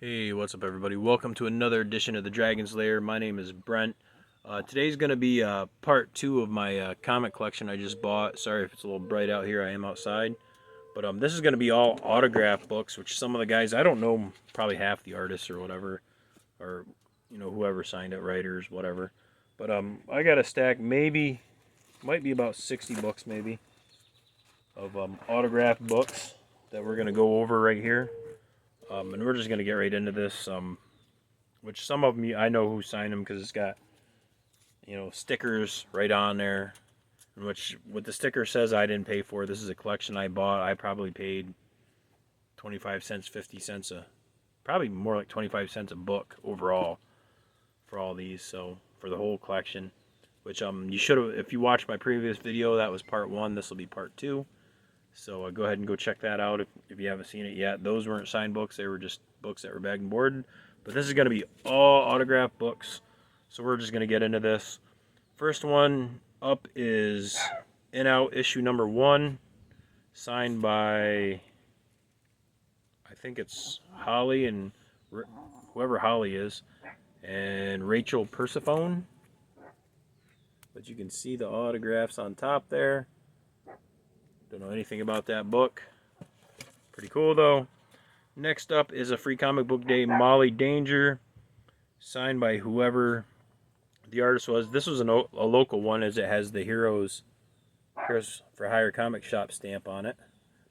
Hey, what's up, everybody? Welcome to another edition of the Dragon's Lair. My name is Brent. Today's going to be part two of my comic collection I just bought. Sorry if it's a little bright out here. I am outside. But this is going to be all autograph books, which some of the guys, I don't know probably half the artists or whatever, or, whoever signed it, writers, whatever. But I got a stack, maybe, might be about 60 books maybe, of autograph books that we're going to go over right here. And we're just going to get right into this. Which some of them I know who signed them because it's got, stickers right on there. And which what the sticker says I didn't pay for. This is a collection I bought. I probably paid 25 cents, 50 cents probably more like 25 cents a book overall for all these. So for the whole collection, which you should have, if you watched my previous video, that was part one. This will be part two. So go ahead and go check that out if you haven't seen it yet. Those weren't signed books. They were just books that were bagged and boarded. But this is going to be all autographed books. So we're just going to get into this. First one up is In Out issue number 1. Signed by, I think it's Holly and whoever Holly is. And Rachel Persephone. But you can see the autographs on top there. Don't know anything about that book. Pretty cool though. Next up is a Free Comic Book Day Molly Danger, signed by whoever the artist was. This was a local one, as it has the Heroes for Hire comic shop stamp on it.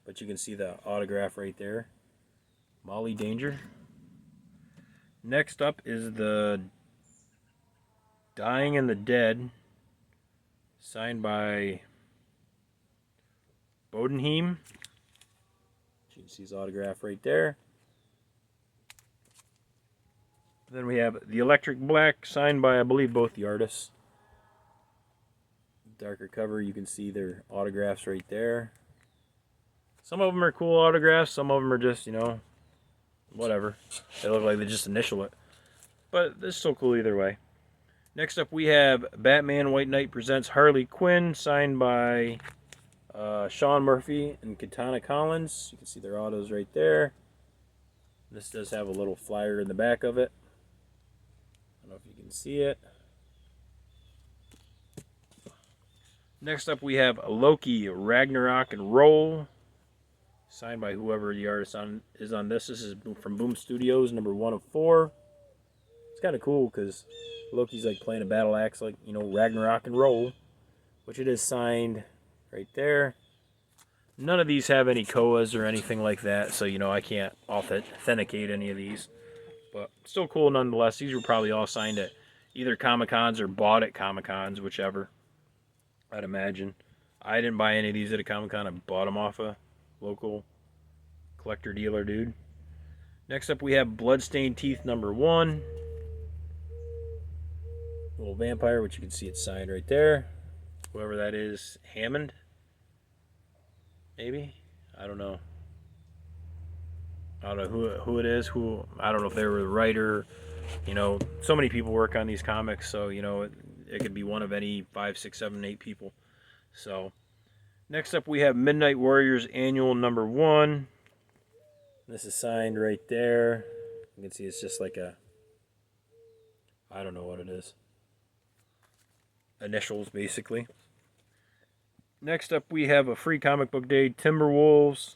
But you can see the autograph right there. Molly Danger. Next up is the Dying and the Dead, signed by Bodenheim. You can see his autograph right there. Then we have The Electric Black, signed by, I believe, both the artists. Darker cover, you can see their autographs right there. Some of them are cool autographs, some of them are just, whatever. They look like they just initial it. But it's still cool either way. Next up we have Batman White Knight Presents Harley Quinn, signed by Sean Murphy and Katana Collins. You can see their autos right there. This does have a little flyer in the back of it. I don't know if you can see it. Next up we have Loki Ragnarok and Roll, signed by whoever the artist is on this. This is from Boom Studios, number 1 of 4. It's kind of cool because Loki's like playing a battle axe, like, Ragnarok and Roll, which it is signed right there. None of these have any KOAs or anything like that, so I can't authenticate any of these. But still cool nonetheless. These were probably all signed at either Comic-Cons or bought at Comic-Cons, whichever, I'd imagine. I didn't buy any of these at a Comic-Con. I bought them off a local collector dealer dude. Next up we have Bloodstained Teeth number 1. Little vampire, which you can see it's signed right there. Whoever that is, Hammond? Maybe? I don't know. I don't know who it is. I don't know if they were the writer. So many people work on these comics, so it could be one of any 5, 6, 7, 8 people. So next up we have Midnight Warriors Annual number 1. This is signed right there. You can see it's just like I don't know what it is. Initials, basically. Next up we have a Free Comic Book Day Timberwolves.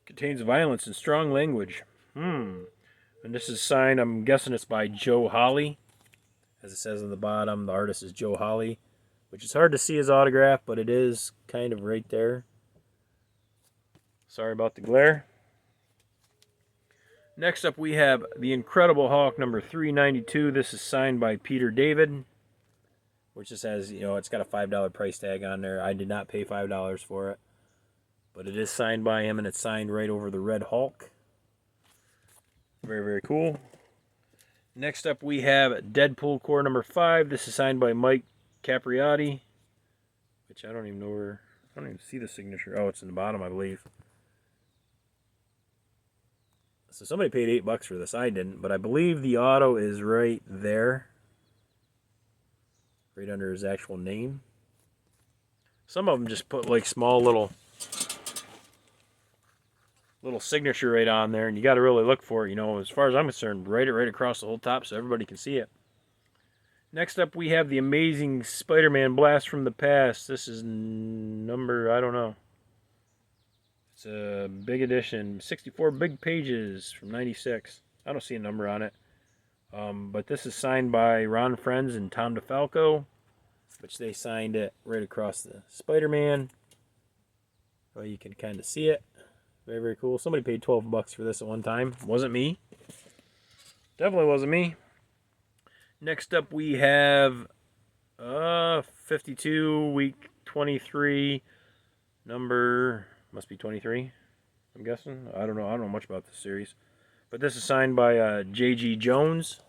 Contains violence and strong language. And this is signed, I'm guessing it's by Joe Holly. As it says on the bottom, the artist is Joe Holly, which is hard to see his autograph, but it is kind of right there. Sorry about the glare. Next up we have The Incredible Hulk number 392. This is signed by Peter David, which just has, it's got a $5 price tag on there. I did not pay $5 for it. But it is signed by him, and it's signed right over the Red Hulk. Very, very cool. Next up, we have Deadpool Core number 5. This is signed by Mike Capriotti, which I don't even know where. I don't even see the signature. Oh, it's in the bottom, I believe. So somebody paid $8 for this. I didn't, but I believe the auto is right there, right under his actual name. Some of them just put like small little little signature right on there, and you got to really look for it. You know, as far as I'm concerned, write it right across the whole top so everybody can see it. Next up, we have the Amazing Spider-Man Blast from the Past. This is number, I don't know. It's a big edition, 64 big pages from 96. I don't see a number on it. But this is signed by Ron Frenz and Tom DeFalco, which they signed it right across the Spider-Man. Well, you can kind of see it. Very, very cool. Somebody paid $12 for this at one time. Wasn't me. Definitely wasn't me. Next up, we have 52, week 23, number, must be 23, I'm guessing. I don't know much about this series. But this is signed by J.G. Jones.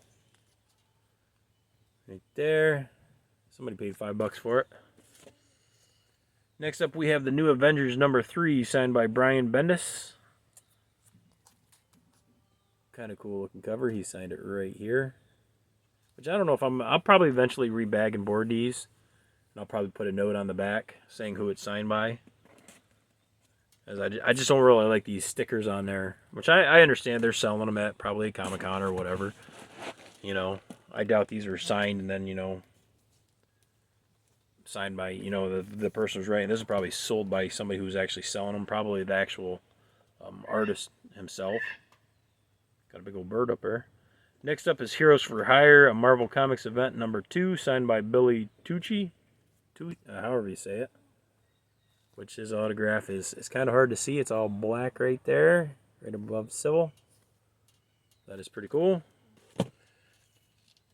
Right there. Somebody paid $5 for it. Next up, we have the New Avengers number 3, signed by Brian Bendis. Kind of cool looking cover. He signed it right here. Which I don't know if I'll probably eventually rebag and board these. And I'll probably put a note on the back saying who it's signed by. As I just don't really like these stickers on there. Which I understand they're selling them at probably Comic-Con or whatever. You know, I doubt these were signed and then, you know, signed by, you know, the person who's writing. This is probably sold by somebody who's actually selling them. Probably the actual artist himself. Got a big old bird up there. Next up is Heroes for Hire, a Marvel Comics event number 2, signed by Billy Tucci. However you say it. Which his autograph is kind of hard to see. It's all black right there, right above Civil. That is pretty cool.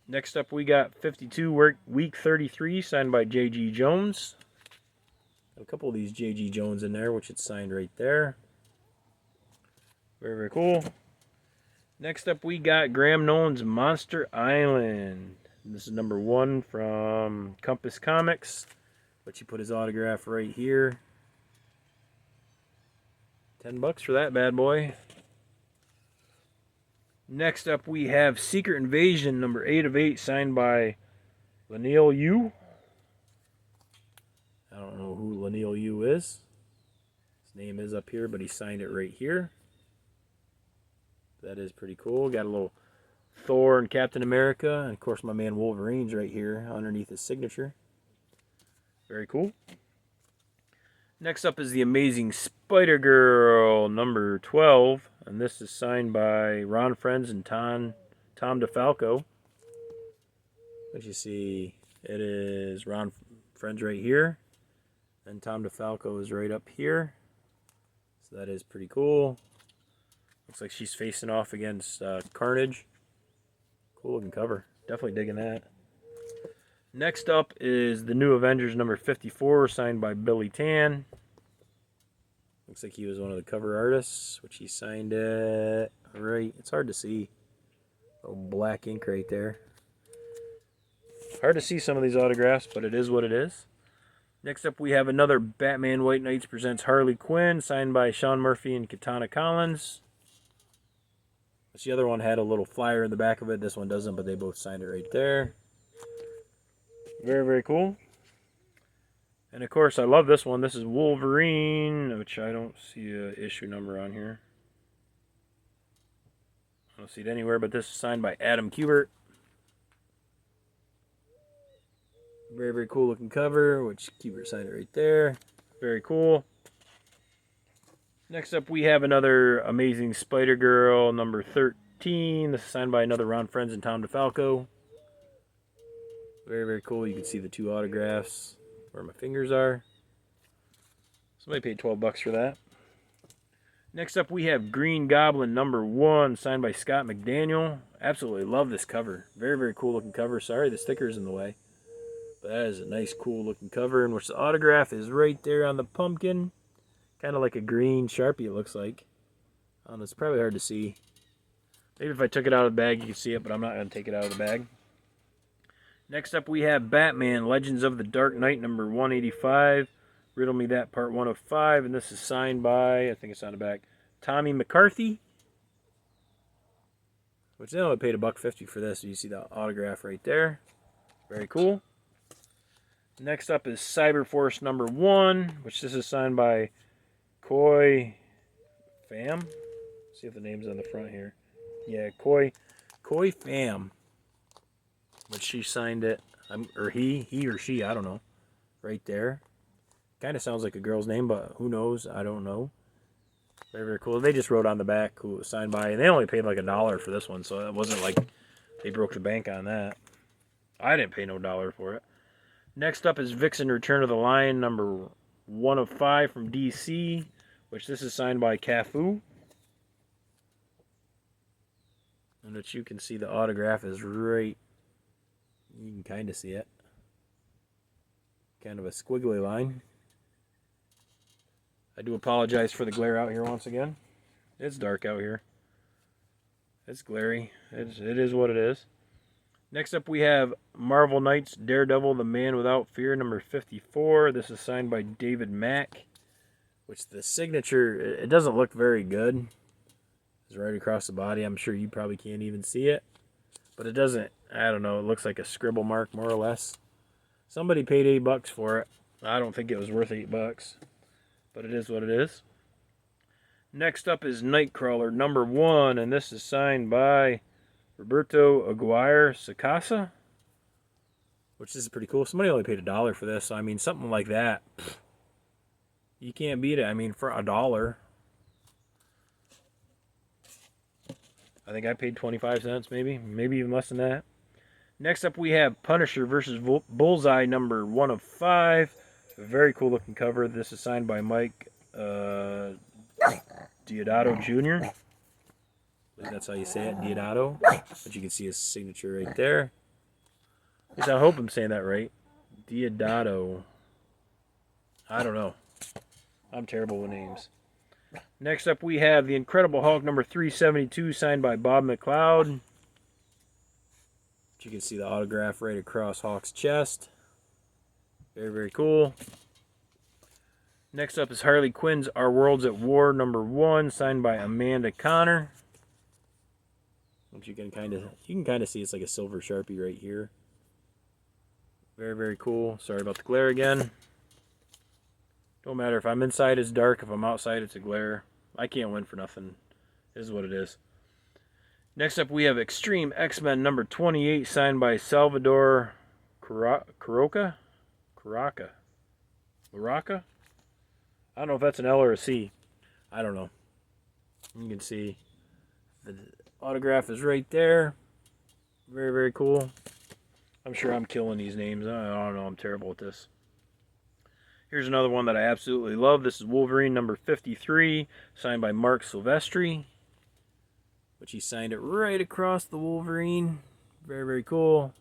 Next up, we got 52 week 33, signed by J.G. Jones. Got a couple of these J.G. Jones in there, which it's signed right there. Very, very cool. Next up, we got Graham Nolan's Monster Island. This is number 1 from Compass Comics, but you put his autograph right here. $10 for that bad boy. Next up, we have Secret Invasion number 8 of 8, signed by Leinil Yu. I don't know who Leinil Yu is. His name is up here, but he signed it right here. That is pretty cool. Got a little Thor and Captain America, and of course my man Wolverine's right here underneath his signature. Very cool. Next up is the Amazing Spider-Girl number 12, and this is signed by Ron Frenz and Tom DeFalco. As you see, it is Ron Frenz right here, and Tom DeFalco is right up here. So that is pretty cool. Looks like she's facing off against Carnage. Cool looking cover. Definitely digging that. Next up is the New Avengers number 54, signed by Billy Tan. Looks like he was one of the cover artists, which he signed it right. It's hard to see. Little black ink right there. Hard to see some of these autographs, but it is what it is. Next up, we have another Batman White Knights presents Harley Quinn, signed by Sean Murphy and Katana Collins. The other one had a little flyer in the back of it. This one doesn't, but they both signed it right there. Very, very cool. And of course, I love this one. This is Wolverine, which I don't see an issue number on here. I don't see it anywhere, but this is signed by Adam Kubert. Very, very cool looking cover, which Kubert signed it right there. Very cool. Next up, we have another Amazing Spider-Girl number 13. This is signed by another Ron Frenz and Tom DeFalco. Very, very cool. You can see the 2 autographs where my fingers are. Somebody paid $12 for that. Next up, we have Green Goblin number 1, signed by Scott McDaniel. Absolutely love this cover. Very, very cool looking cover. Sorry, the sticker's in the way. But that is a nice, cool looking cover, in which the autograph is right there on the pumpkin. Kind of like a green Sharpie, it looks like. It's probably hard to see. Maybe if I took it out of the bag, you could see it, but I'm not going to take it out of the bag. Next up, we have Batman Legends of the Dark Knight number 185. Riddle Me That part 1 of 5. And this is signed by, I think it's on the back, Tommy McCarthy. Which they only paid $1.50 for this. So you see the autograph right there. Very cool. Next up is Cyberforce number 1, which this is signed by Coy Pham. See if the name's on the front here. Yeah, Khoi Pham. But she signed it, or he or she, I don't know. Right there. Kind of sounds like a girl's name, but who knows? I don't know. Very, very cool. They just wrote on the back who it was signed by, and they only paid like $1 for this one, so it wasn't like they broke the bank on that. I didn't pay no dollar for it. Next up is Vixen Return of the Lion, number 1 of 5 from DC, which this is signed by Cafu. And which you can see the autograph is right. You can kind of see it. Kind of a squiggly line. I do apologize for the glare out here once again. It's dark out here. It's glary. It is what it is. Next up we have Marvel Knights Daredevil, The Man Without Fear, number 54. This is signed by David Mack. Which the signature, it doesn't look very good. It's right across the body. I'm sure you probably can't even see it. But it doesn't, I don't know, it looks like a scribble mark more or less. Somebody paid $8 for it. I don't think it was worth $8. But it is what it is. Next up is Nightcrawler, number 1, and this is signed by Roberto Aguirre Sacasa, which is pretty cool. Somebody only paid $1 for this, so I mean, something like that, you can't beat it. I mean, for $1, I think I paid 25 cents, maybe even less than that. Next up, we have Punisher versus Bullseye, number 1 of 5. A very cool looking cover. This is signed by Mike Deodato Jr. I believe that's how you say it, Deodato. But you can see his signature right there. At least I hope I'm saying that right. Deodato. I don't know. I'm terrible with names. Next up, we have the Incredible Hulk number 372, signed by Bob McLeod. You can see the autograph right across Hulk's chest. Very, very cool. Next up is Harley Quinn's Our Worlds at War number 1, signed by Amanda Connor. Which you can kind of see it's like a silver Sharpie right here. Very, very cool. Sorry about the glare again. Don't matter if I'm inside, it's dark. If I'm outside, it's a glare. I can't win for nothing. It is what it is. Next up, we have Extreme X-Men number 28, signed by Salvador Caraca. I don't know if that's an L or a C. I don't know. You can see the autograph is right there. Very, very cool. I'm sure I'm killing these names. I don't know. I'm terrible at this. Here's another one that I absolutely love. This is Wolverine number 53, signed by Mark Silvestri. Which he signed it right across the Wolverine. Very, very cool.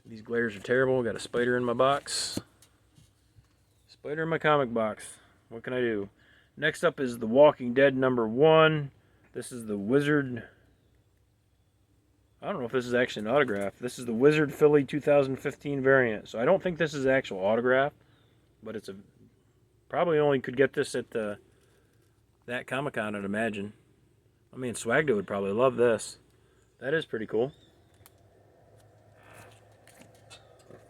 These glares are terrible. Got a spider in my box. Spider in my comic box. What can I do? Next up is The Walking Dead number 1. This is the Wizard. I don't know if this is actually an autograph. This is the Wizard Philly 2015 variant. So I don't think this is an actual autograph. But it's a... Probably only could get this at that Comic-Con, I'd imagine. I mean, Swagdo would probably love this. That is pretty cool.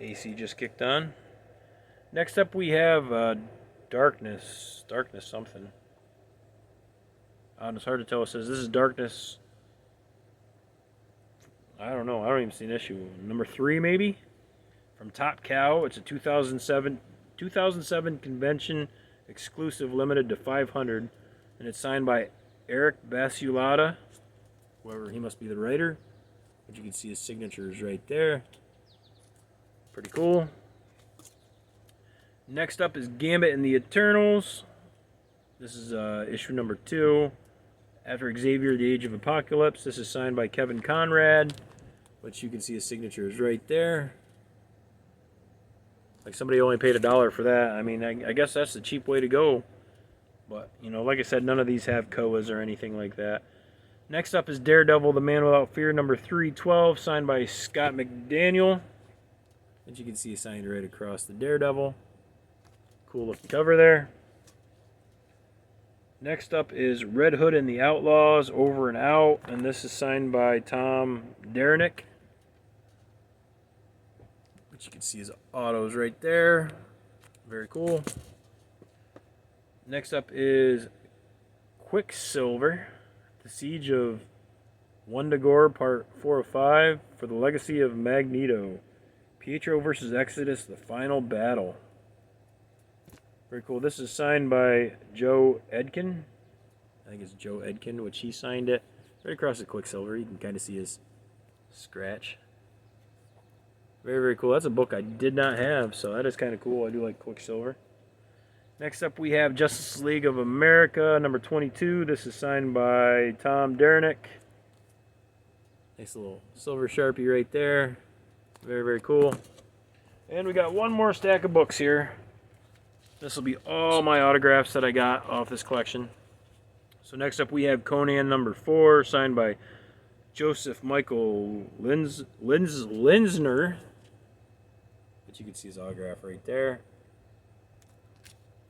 AC just kicked on. Next up we have Darkness something. It's hard to tell. It says this is Darkness. I don't know. I don't even see an issue. Number 3 maybe? From Top Cow. It's a 2007 convention exclusive, limited to 500. And it's signed by Eric Basulata. Whoever, he must be the writer. But you can see his signature is right there. Pretty cool. Next up is Gambit and the Eternals. This is issue number 2. After Xavier, the Age of Apocalypse. This is signed by Kevin Conrad. Which you can see his signature is right there. Like somebody only paid $1 for that. I mean, I guess that's the cheap way to go. But, you know, like I said, none of these have Koas or anything like that. Next up is Daredevil, The Man Without Fear, number 312, signed by Scott McDaniel. As you can see, signed right across the Daredevil. Cool looking cover there. Next up is Red Hood and the Outlaws, Over and Out, and this is signed by Tom Derenick. Which you can see his autos right there. Very cool. Next up is Quicksilver, The Siege of Wundagore, Part 4 of 5, for the Legacy of Magneto. Pietro versus Exodus, the final battle. Very cool. This is signed by Joe Edkin. I think it's Joe Edkin, which he signed it. Right across the Quicksilver. You can kind of see his scratch. Very, very cool. That's a book I did not have, so that is kind of cool. I do like Quicksilver. Next up, we have Justice League of America, number 22. This is signed by Tom Derenick. Nice little silver Sharpie right there. Very, very cool. And we got one more stack of books here. This will be all my autographs that I got off this collection. So next up, we have Conan number 4, signed by Joseph Michael Linsner. But you can see his autograph right there.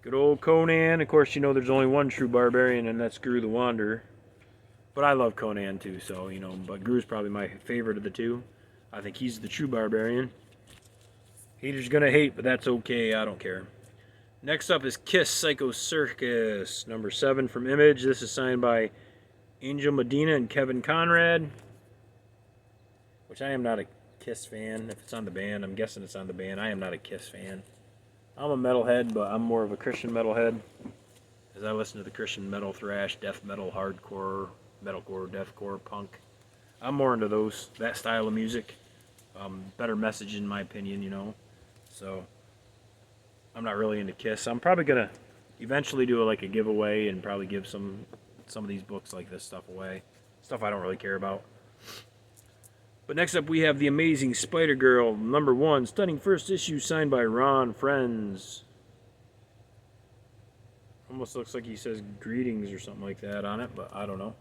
Good old Conan. Of course, you know there's only one true barbarian, and that's Gru the Wanderer. But I love Conan too, so, you know, but Gru's probably my favorite of the two. I think he's the true barbarian. Haters gonna hate, but that's okay. I don't care. Next up is Kiss Psycho Circus, number 7 from Image. This is signed by Angel Medina and Kevin Conrad, which I am not a Kiss fan. If it's on the band, I'm guessing it's on the band. I am not a Kiss fan. I'm a metalhead, but I'm more of a Christian metalhead, as I listen to the Christian metal, thrash, death metal, hardcore, metalcore, deathcore, punk. I'm more into that style of music. Better message in my opinion, you know. So I'm not really into Kiss. I'm probably gonna eventually do a giveaway and probably give some of these books like this stuff away. Stuff I don't really care about. But next up, we have The Amazing Spider-Girl, number 1, stunning first issue, signed by Ron Frenz. Almost looks like he says greetings or something like that on it, but I don't know.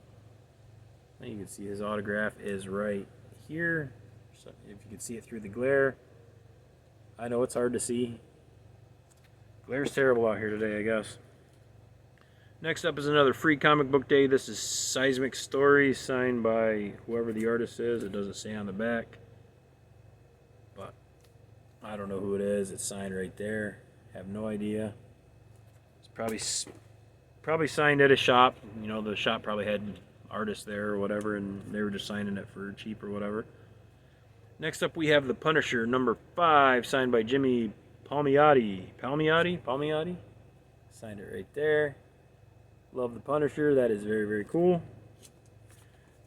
And you can see his autograph is right here. So if you can see it through the glare. I know it's hard to see. Glare's terrible out here today, I guess. Next up is another free comic book day. This is Seismic Stories, signed by whoever the artist is. It doesn't say on the back, but I don't know who it is. It's signed right there. Have no idea. It's probably signed at a shop. You know, the shop probably had artists there or whatever, and they were just signing it for cheap or whatever. Next up, we have The Punisher, number 5, signed by Jimmy Palmiotti. Palmiotti? Signed it right there. Love The Punisher. That is very, very cool.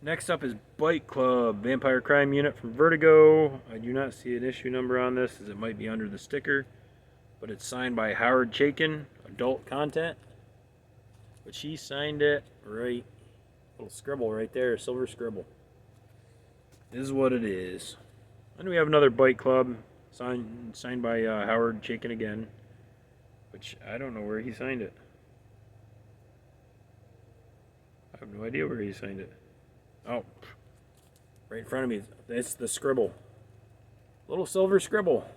Next up is Bite Club, Vampire Crime Unit from Vertigo. I do not see an issue number on this, as it might be under the sticker. But it's signed by Howard Chaykin, adult content. Which he signed it right. Little scribble right there, silver scribble. This is what it is. And we have another Bite Club, signed by Howard Chaykin again. Which I don't know where he signed it. I have no idea where he signed it. Oh, right in front of me. It's the scribble. Little silver scribble.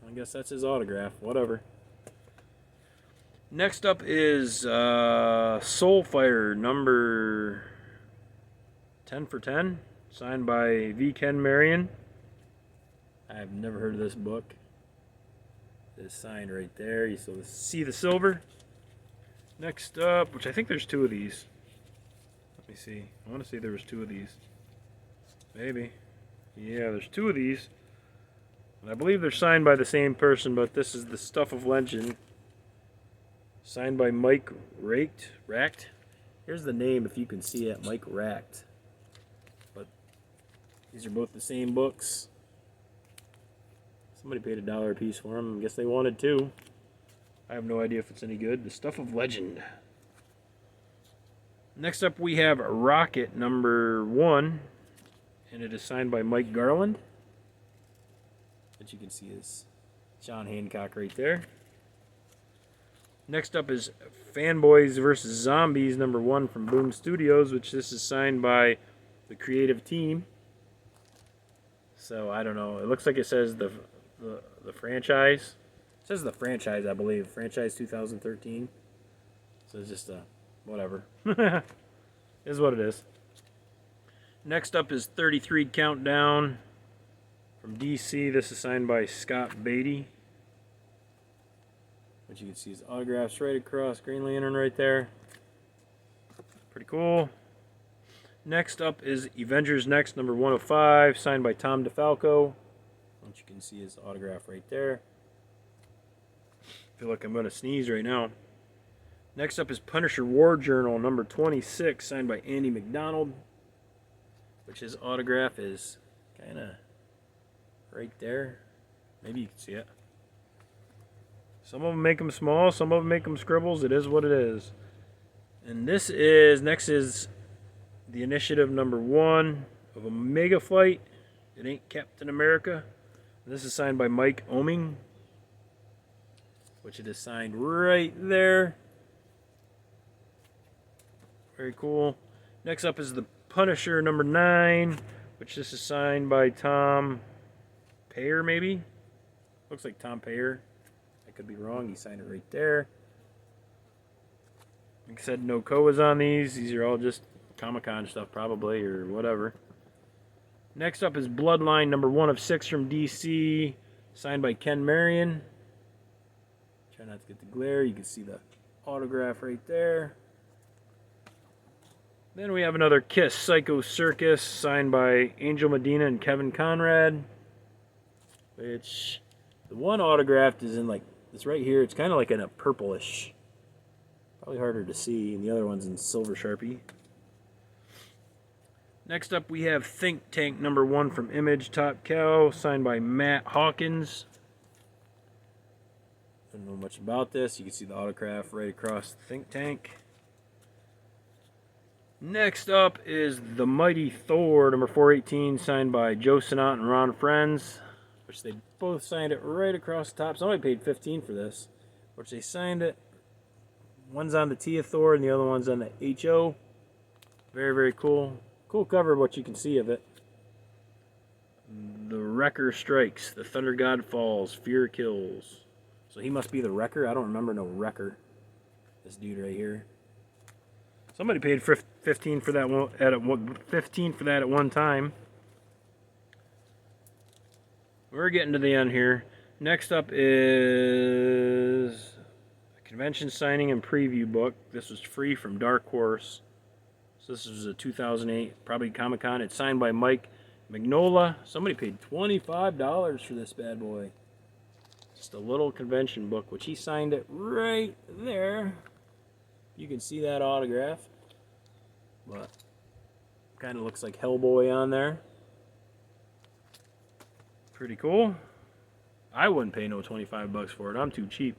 I guess that's his autograph. Whatever. Next up is Soulfire, number 10 for 10, signed by V. Ken Marion. I've never heard of this book. It's signed right there. You see the silver. Next up, which I think there's 2 of these. Let me see. I want to say there was 2 of these. Maybe. Yeah, there's 2 of these. And I believe they're signed by the same person, but this is the Stuff of Legend. Signed by Mike Racht. Here's the name if you can see it, Mike Racht. But these are both the same books. Somebody paid $1 a piece for them. I guess they wanted to. I have no idea if it's any good. The Stuff of Legend. Next up, we have Rocket, number 1, and it is signed by Mike Garland. But you can see is John Hancock right there. Next up is Fanboys vs. Zombies, number 1 from Boom Studios, which this is signed by the creative team. So, I don't know. It looks like it says the franchise. It says the franchise, I believe. Franchise 2013. So it's just whatever. Is what it is. Next up is 33 Countdown from DC. This is signed by Scott Beatty. Which you can see his autographs right across. Green Lantern right there. Pretty cool. Next up is Avengers Next number 105, signed by Tom DeFalco. Which you can see his autograph right there. I feel like I'm going to sneeze right now. Next up is Punisher War Journal number 26, signed by Andy McDonald. Which his autograph is kind of right there. Maybe you can see it. Some of them make them small, some of them make them scribbles. It is what it is. And next is the Initiative number 1 of Omega Flight. It ain't Captain America. This is signed by Mike Oeming, which it is signed right there. Very cool. Next up is the Punisher number 9, which this is signed by Tom Payer, maybe? Looks like Tom Payer. I could be wrong. He signed it right there. Like I said, no Koas on these. These are all just Comic-Con stuff, probably, or whatever. Next up is Bloodline number 1 of 6 from DC, signed by Ken Marion. Try not to get the glare. You can see the autograph right there. Then we have another Kiss Psycho Circus, signed by Angel Medina and Kevin Conrad. Which, the one autographed is in like, it's right here. It's kind of like in a purplish. Probably harder to see. And the other one's in silver Sharpie. Next up we have Think Tank number 1 from Image, Top Cow, signed by Matt Hawkins. Don't know much about this. You can see the autograph right across Think Tank. Next up is The Mighty Thor number 418, signed by Joe Sinnott and Ron Friends, which they both signed it right across the top. Somebody paid $15 for this, which they signed it. One's on the T of Thor and the other one's on the HO. Very, very cool. Cool cover, what you can see of it. The Wrecker strikes. The Thunder God falls. Fear kills. So he must be the Wrecker. I don't remember no Wrecker. This dude right here. Somebody paid 15 for that one at one time. We're getting to the end here. Next up is a convention signing and preview book. This was free from Dark Horse. So this was a 2008, probably Comic-Con. It's signed by Mike Mignola. Somebody paid $25 for this bad boy. Just a little convention book, which he signed it right there. You can see that autograph. But kind of looks like Hellboy on there. Pretty cool. I wouldn't pay no $25 for it. I'm too cheap.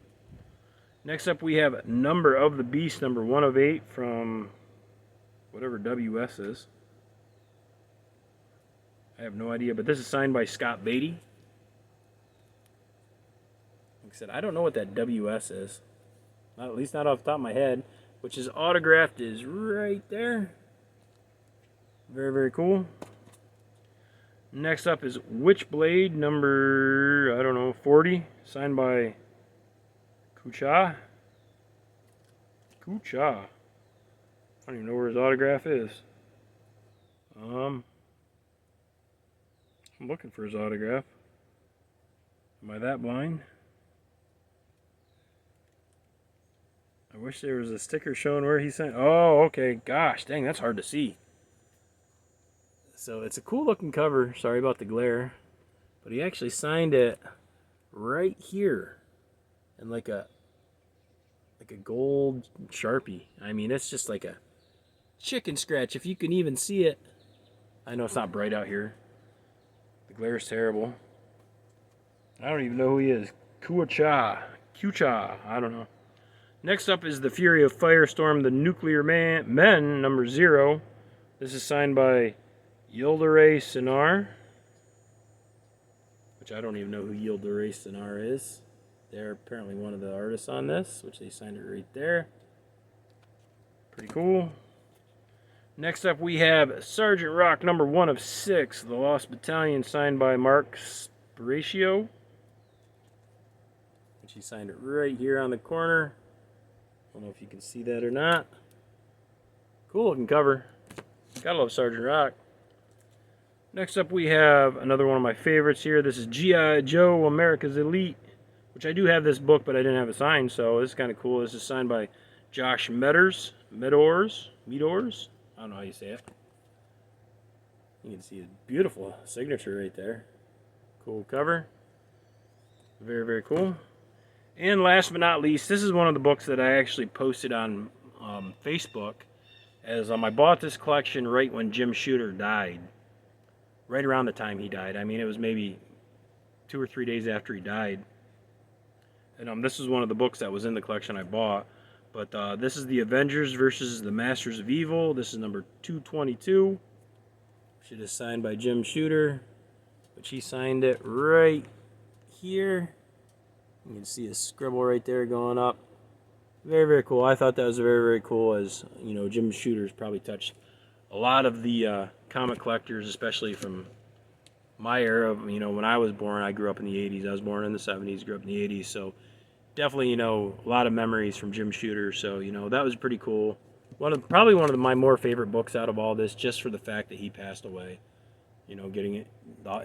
Next up we have Number of the Beast, number 1 of 8 from whatever WS is. I have no idea, but this is signed by Scott Beatty. Like I said, I don't know what that WS is. At least not off the top of my head. Which is autographed is right there. Very, very cool. Next up is Witchblade number, I don't know, 40. Signed by Kucha. I don't even know where his autograph is. I'm looking for his autograph. Am I that blind? I wish there was a sticker showing where he signed. Oh, okay. Gosh, dang, that's hard to see. So it's a cool looking cover. Sorry about the glare. But he actually signed it right here in like a gold Sharpie. I mean, it's just like a chicken scratch, if you can even see it. I know it's not bright out here. The glare is terrible. I don't even know who he is. Kucha, I don't know. Next up is The Fury of Firestorm, the Nuclear Men, number 0. This is signed by Yildiray Cinar, which I don't even know who Yildiray Cinar is. They're apparently one of the artists on this, which they signed it right there. Pretty cool. Next up we have Sergeant Rock, number 1 of 6, The Lost Battalion, signed by Mark Sparatio, which he signed it right here on the corner. I don't know if you can see that or not. Cool looking cover. Gotta love Sergeant Rock. Next up we have another one of my favorites here. This is G.I. Joe, America's Elite, which I do have this book, but I didn't have it signed, so this is kind of cool. This is signed by Josh Meadors. I don't know how you say it. You can see a beautiful signature right there. Cool cover. Very, very cool. And last but not least, this is one of the books that I actually posted on Facebook, as I bought this collection right when Jim Shooter died. Right around the time he died. I mean, it was maybe 2 or 3 days after he died. And this is one of the books that was in the collection I bought. But this is the Avengers versus the Masters of Evil. This is number 222. It is signed by Jim Shooter, which he signed it right here. You can see a scribble right there going up. Very, very cool. I thought that was very, very cool, as you know, Jim Shooter's probably touched a lot of the comic collectors, especially from my era. You know, when I was born, I grew up in the 80s. I was born in the 70s, grew up in the 80s. So definitely, you know, a lot of memories from Jim Shooter. So, you know, that was pretty cool. Probably one of my more favorite books out of all this, just for the fact that he passed away. You know, getting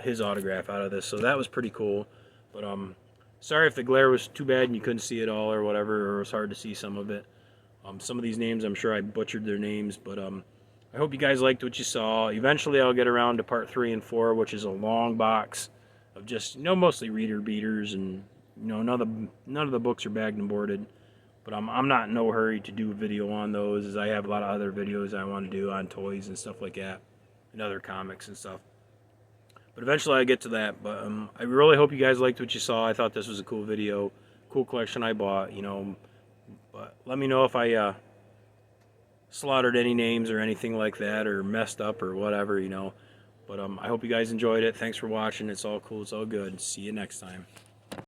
his autograph out of this. So that was pretty cool. But sorry if the glare was too bad and you couldn't see it all or whatever, or it was hard to see some of it. Some of these names, I'm sure I butchered their names, but I hope you guys liked what you saw. Eventually I'll get around to part 3 and 4, which is a long box of just, you know, mostly reader beaters, and you know, none of the books are bagged and boarded. But I'm not in no hurry to do a video on those, as I have a lot of other videos I want to do on toys and stuff like that, and other comics and stuff. But eventually I get to that. But I really hope you guys liked what you saw. I thought this was a cool video, cool collection I bought, you know. But let me know if I slaughtered any names or anything like that, or messed up or whatever, you know. But I hope you guys enjoyed it. Thanks for watching. It's all cool. It's all good. See you next time.